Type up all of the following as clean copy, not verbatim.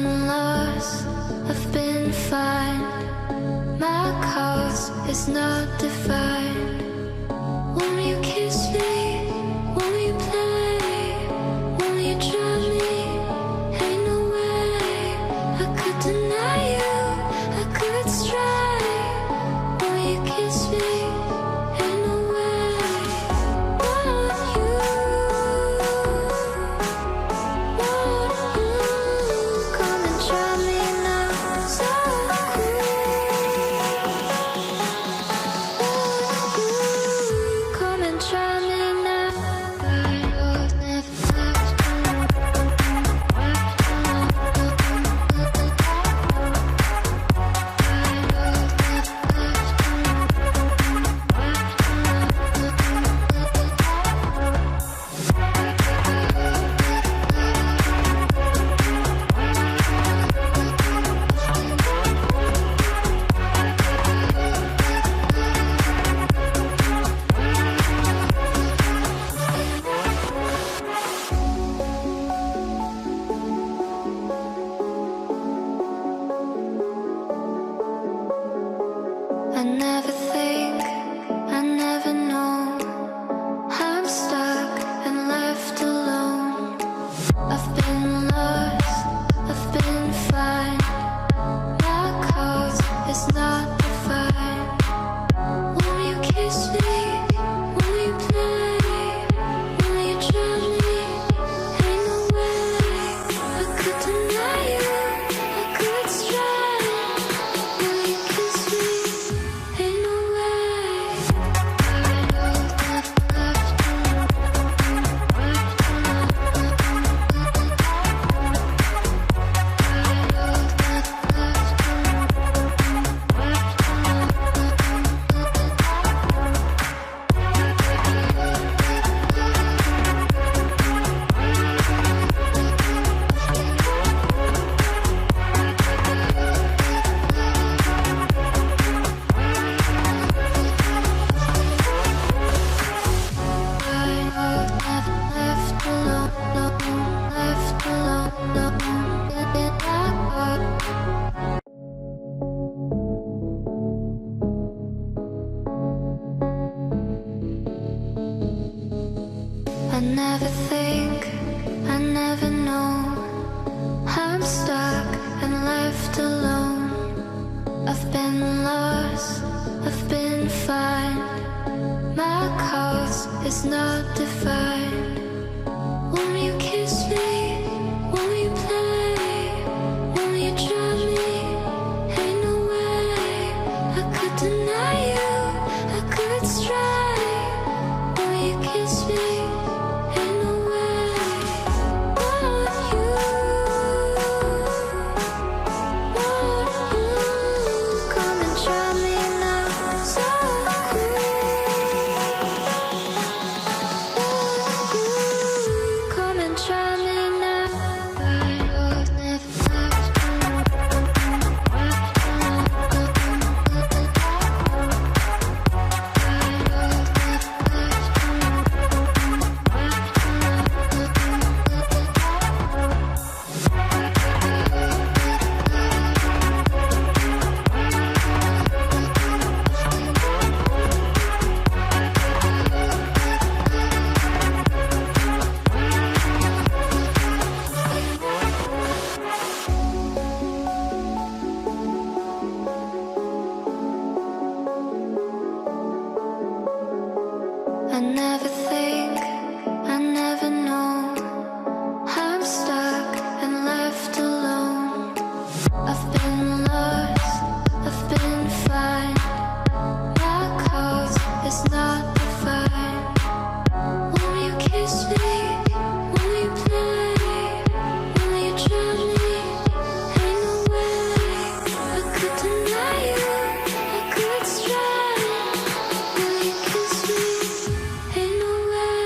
been lost, I've been fine. My cause is not defined. Won't you kiss me? Won't you play? Won't you try me? Ain't no way I could deny you, I could stray. Won't you kiss me? Ain't no way. Won't you? Won't you come and try me now? So cool. Come and try me now. I've never left I never think, I never know. I'm stuck and left alone. I've been lost, I've been fine. My cause is not defined. Won't you kiss me? Won't you play? Won't you try me? Ain't no way I could deny you, I could stray. Will you kiss me? Ain't no way. I've never left. I never think, I never know. I'm stuck and left alone. I've been lost, I've been fine. My cause is not defined. Won't you kiss me? Won't you play? Won't you try me? Ain't no way I could deny you, I could stray. Won't you kiss me? Ain't no way. Won't you? Won't you come and try me now? So cool. Won't you come and try me now? I've never left. I never think, I never know. I'm stuck and left alone. I've been lost, I've been fine. My cause is not defined. Won't you kiss me? Won't you play? Won't you try me? Ain't no way I could deny you, I could stray. Will you kiss me? Ain't no way.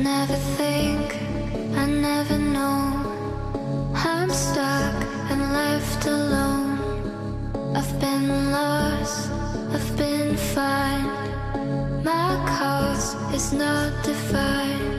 never think, I never know. I'm stuck and left alone. I've been lost, I've been fine. My cause is not defined.